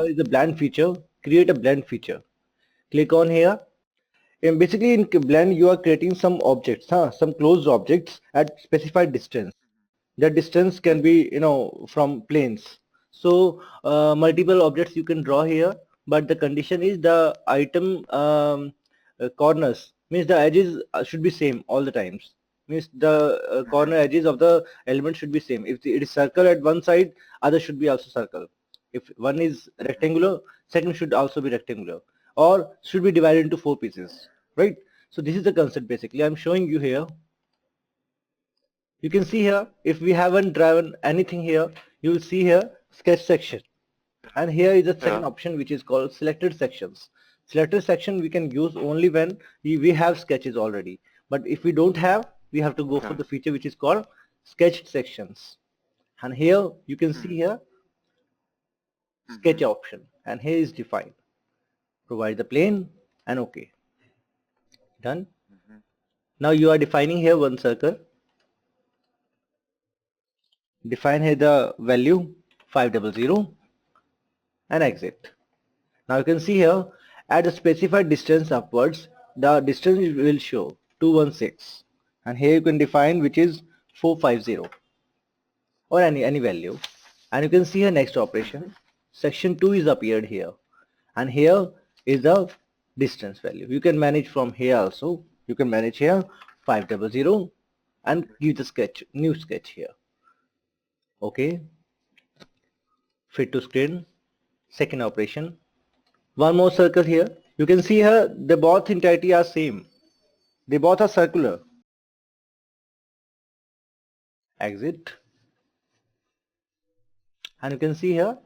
is the blend feature. Create a blend feature. Click on here. And basically in blend you are creating some objects, some closed objects at specified distance. The distance can be, from planes. So multiple objects you can draw here, but the condition is the item corners, means the edges should be same all the times. Means the corner edges of the element should be same. If it is circle at one side, other should be also circle. If one is rectangular, second should also be rectangular, or should be divided into 4 pieces, right? So this is the concept. Basically I'm showing you here. You can see here, if we haven't driven anything here, you will see here sketch section. And here is the second option, which is called selected sections. Selected section we can use only when we have sketches already. But if we don't have, we have to go for the feature which is called sketched sections. And here you can see here sketch option, and here is defined. Provide the plane and OK. Done. Now you are defining here one circle. Define here the value 500 and exit. Now you can see here at a specified distance upwards, the distance will show 216, and here you can define which is 450 or any value. And you can see here next operation, section 2 is appeared here, and here is the distance value. You can manage from here also. You can manage here 500 and give the sketch, new sketch here. Okay, fit to screen. Second operation, one more circle here. You can see here the both entirety are same. They both are circular. Exit. And you can see here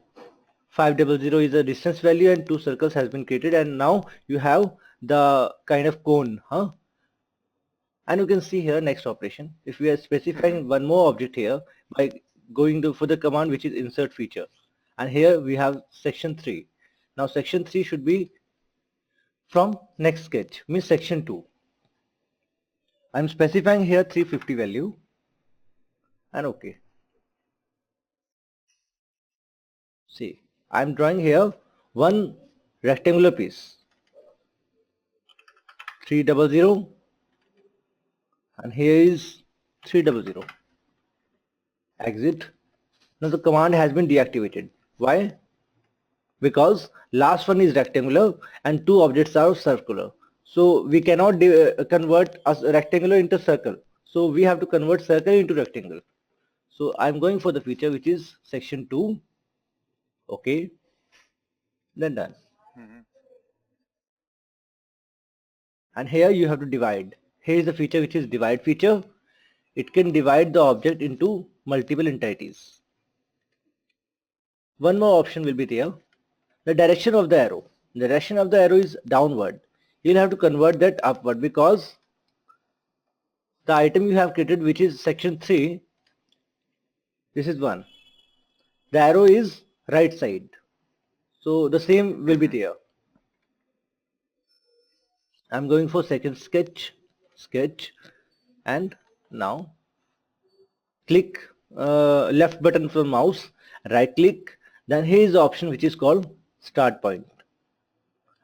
500 is the distance value and two circles has been created, and now you have the kind of cone. And you can see here next operation, if we are specifying one more object here by going for the command which is insert feature, and here we have section 3. Now section 3 should be from next sketch, means section 2. I'm specifying here 350 value and OK. See, I'm drawing here one rectangular piece, 300, and here is 300. Exit. Now the command has been deactivated. Why? Because last one is rectangular and two objects are circular. So we cannot convert a rectangular into circle. So we have to convert circle into rectangle. So I'm going for the feature which is section 2. Okay. Then done. And here you have to divide. Here is the feature which is divide feature. It can divide the object into multiple entities. One more option will be there. The direction of the arrow. The direction of the arrow is downward. You'll have to convert that upward because the item you have created, which is section 3, this is one. The arrow is right side. So the same will be there. I'm going for second sketch, and now click left button from mouse, right click, then here is the option which is called start point.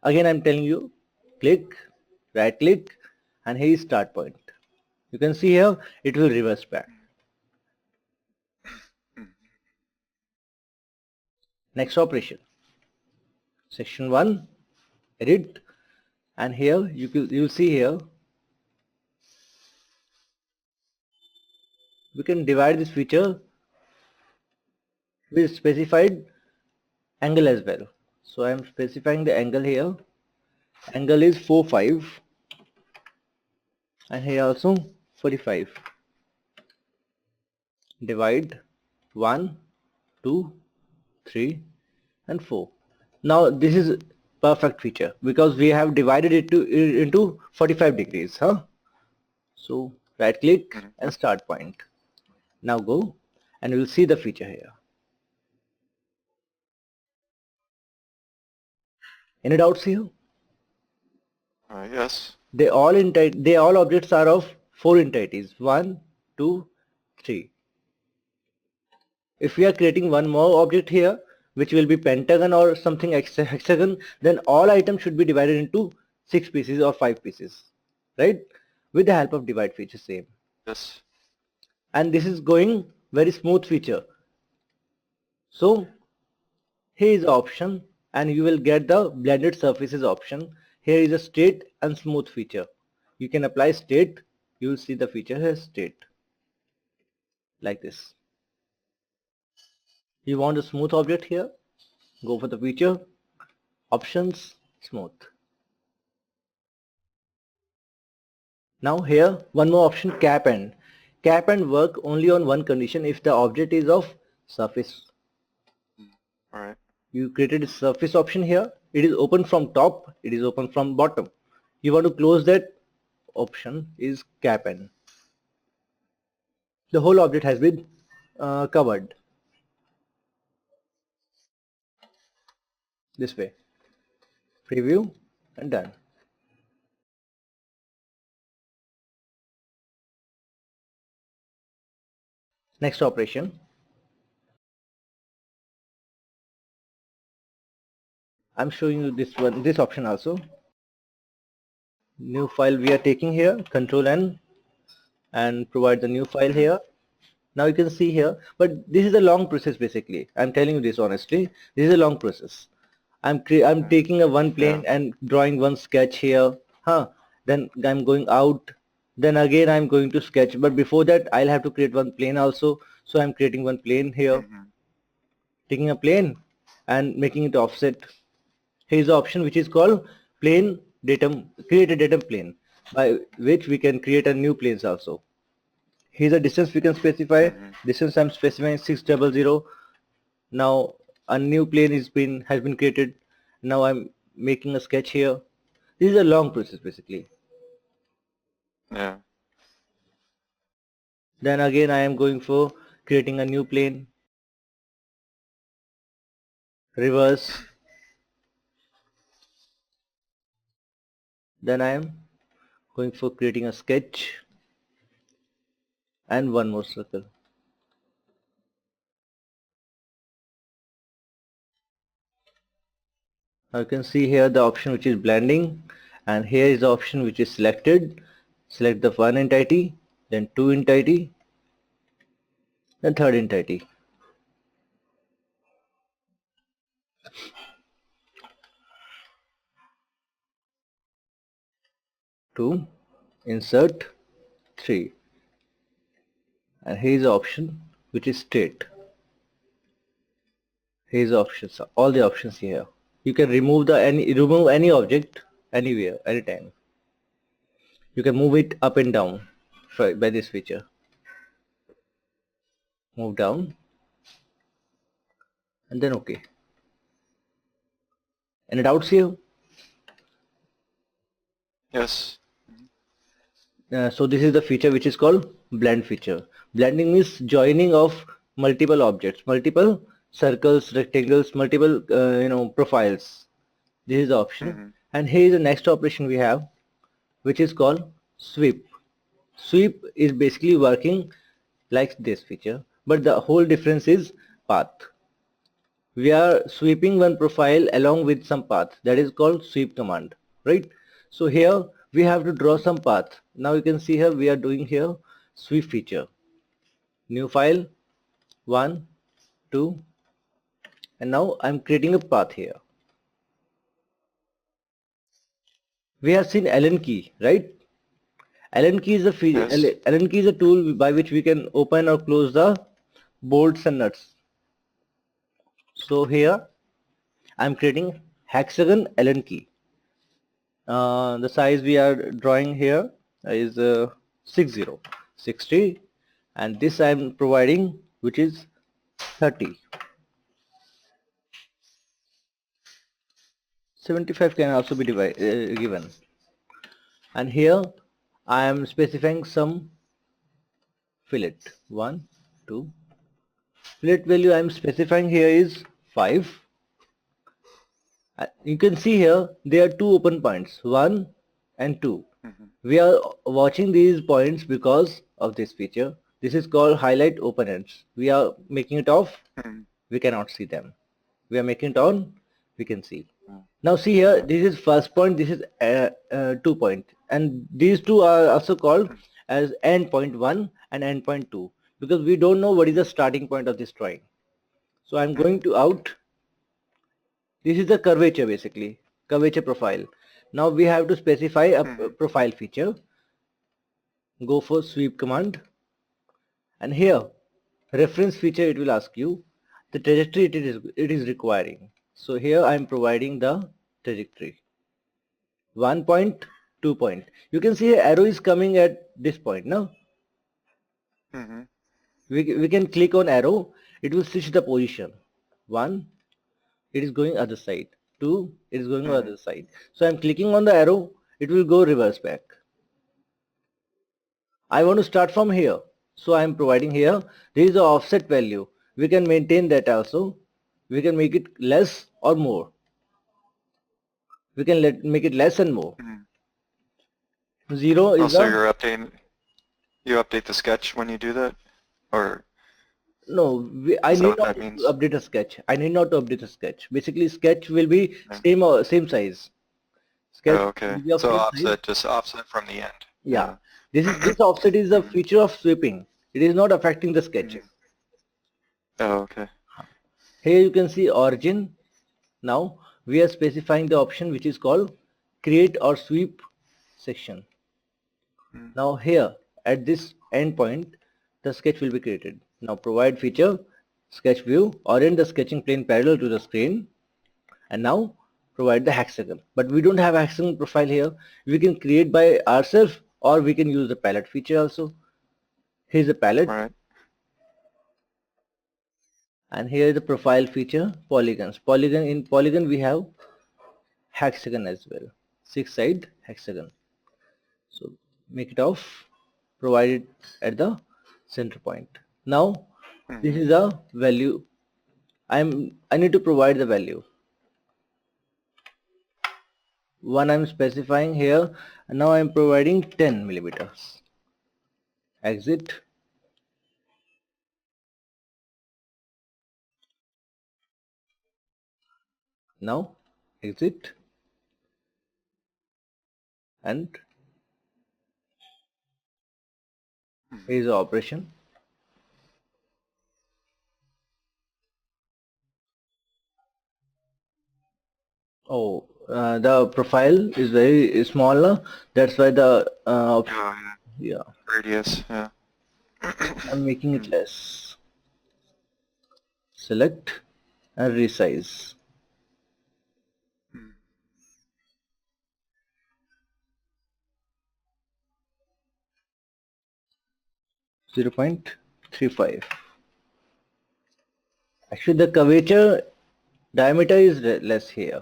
Again I'm telling you, click, right click, and here is start point. You can see here it will reverse back. Next operation, section 1, edit, and here you'll see here we can divide this feature with specified angle as well. So I am specifying the angle here. Angle is 45 and here also 45. Divide 1, 2, 3 and 4. Now this is perfect feature because we have divided it into 45 degrees. So right click and start point. Now go and you will see the feature here. Any doubts here? Yes. They all objects are of 4 entities, 1, 2, 3. If we are creating one more object here, which will be pentagon or something hexagon, then all items should be divided into 6 pieces or 5 pieces, right? With the help of divide feature same. Yes. And this is going very smooth feature. So here is the option and you will get the blended surfaces option. Here is a straight and smooth feature. You can apply straight, you will see the feature here straight like this. You want a smooth object here, go for the feature, options, smooth. Now here one more option, cap end. Cap end work only on one condition, if the object is of surface. Alright. You created a surface option here, it is open from top, it is open from bottom. You want to close that option is cap end. The whole object has been covered this way. Preview and done. Next operation. I'm showing you this one, this option also. New file we are taking here, Control N, and provide the new file here. Now you can see here, but this is a long process basically. I'm telling you this honestly. This is a long process. I'm taking a one plane and drawing one sketch here. Then I'm going out. Then again I'm going to sketch. But before that I'll have to create one plane also. So I'm creating one plane here. Taking a plane and making it offset. Here's the option which is called plane datum, create a datum plane, by which we can create a new planes also. Here's a distance we can specify. Distance I'm specifying 600. Now a new plane has been created. Now I'm making a sketch here. This is a long process basically. Yeah. Then again I am going for creating a new plane. Reverse. Then I am going for creating a sketch and one more circle. Now you can see here the option which is blending, and here is the option which is selected. Select the one entity, then two entity, then third entity. Two, insert, three, and here is the option which is straight. Here is the options, all the options here. You can remove any object anywhere, anytime. You can move it up and down by this feature. Move down and then OK. Any doubts here? Yes. So this is the feature which is called blend feature. Blending means joining of multiple objects, multiple circles, rectangles, multiple profiles. This is the option. And here is the next operation we have, which is called sweep. Sweep is basically working like this feature, but the whole difference is path. We are sweeping one profile along with some path, that is called sweep command, right? So here we have to draw some path. Now you can see here we are doing here sweep feature. New file, 1, 2, and now I'm creating a path here. We have seen Allen key, right? Allen key is Allen key is a tool by which we can open or close the bolts and nuts. So here I'm creating hexagon Allen key. The size we are drawing here is 60, and this I am providing which is 30. 75 can also be given, and here I am specifying some fillet. 1, 2. Fillet value I am specifying here is 5. You can see here there are two open points, 1 and 2. We are watching these points because of this feature. This is called highlight open ends. We are making it off. We cannot see them. We are making it on, we can see. Mm. Now see here, this is first point, this is 2 point, and these two are also called as endpoint 1 and endpoint 2, because we don't know what is the starting point of this drawing. So I'm going to out. This is the curvature, basically curvature profile. Now we have to specify a profile feature. Go for sweep command, and here reference feature, it will ask you the trajectory it is requiring. So here I am providing the trajectory 1 point, 2 point. You can see arrow is coming at this point. Now Mm-hmm. we can click on arrow, it will switch the position. 1, it is going other side. 2, it is going other side. So I'm clicking on the arrow, it will go reverse back. I want to start from here, so I am providing here. There is a offset value. We can maintain that also. We can make it less or more. We can make it less and more. 0 is Also, the you update the sketch when you do that, or no. I is that need what not that means? to update a sketch. I need not to update a sketch. Basically, sketch will be Yeah. same size. Sketch Oh, will okay. be of So same size. just offset from the end. Yeah. Yeah. This offset is a feature of sweeping. It is not affecting the sketching. Oh, okay. Here you can see origin. Now we are specifying the option which is called create or sweep section. Now here at this endpoint, the sketch will be created. Now provide feature sketch view, orient the sketching plane parallel to the screen, and now provide the hexagon. But we don't have a hexagon profile here. We can create by ourselves, or we can use the palette feature also. Here's the palette. Right. And here is the profile feature, polygons. In polygon we have hexagon as well, 6-side hexagon. So make it off, provide it at the center point. Now this is a value. I need to provide the value. One I'm specifying here, and now I'm providing 10 millimeters. Exit. Now exit, and here is the operation. Oh, the profile is very smaller. That's why the Oh, yeah. yeah, Radius. Yeah. I'm making it less. Select and resize. 0.35. Actually, the curvature diameter is less here.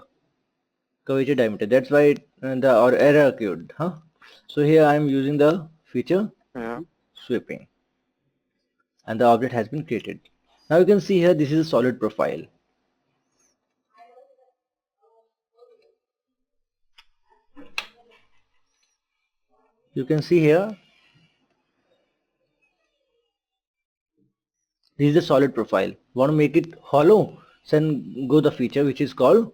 Curvature diameter. That's why the or error occurred. Huh? So here I am using the feature Yeah. sweeping, and the object has been created. Now you can see here this is a solid profile. You can see here this is a solid profile. Want to make it hollow? Then go the feature which is called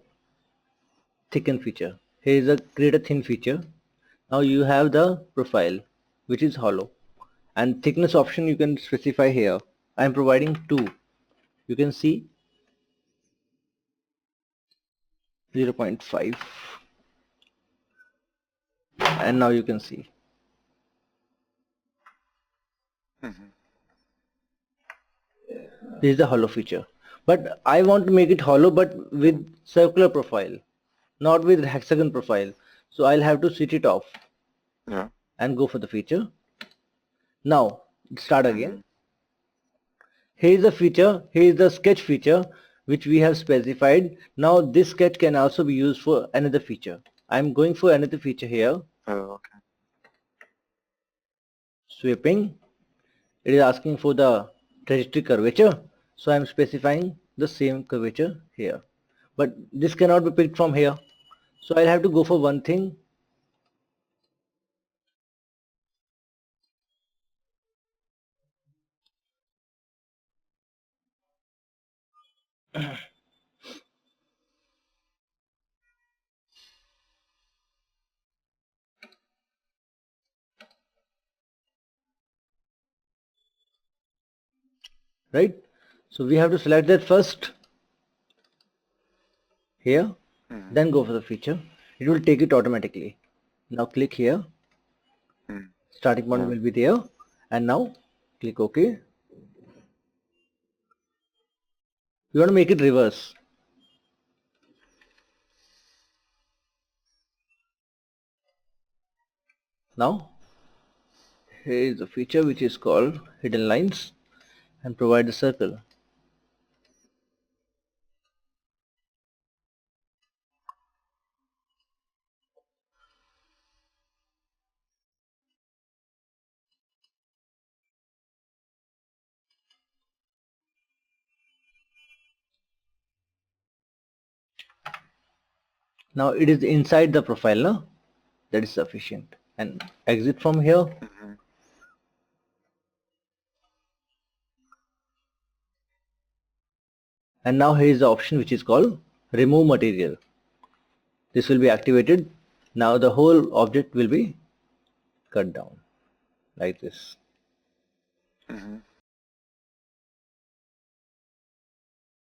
thicken feature. Here is a create a thin feature. Now you have the profile which is hollow, and thickness option you can specify here. I am providing 2. You can see 0.5, and now you can see this is the hollow feature. But I want to make it hollow but with circular profile, not with hexagon profile. So I'll have to switch it off Yeah. and go for the feature. Now start again. Here is the feature, here is the sketch feature which we have specified. Now this sketch can also be used for another feature. I'm going for another feature here. Oh, okay. Sweeping. It is asking for the trajectory curvature. So I'm specifying the same curvature here. But this cannot be picked from here. So I'll have to go for one thing. right? So we have to select that first here, then go for the feature. It will take it automatically. Now click here, starting point will be there, and now click OK. You want to make it reverse. Now here is a feature which is called hidden lines, and provide a circle. Now it is inside the profile, no? That is sufficient. And exit from here. And now here is the option which is called remove material. This will be activated. Now the whole object will be cut down like this.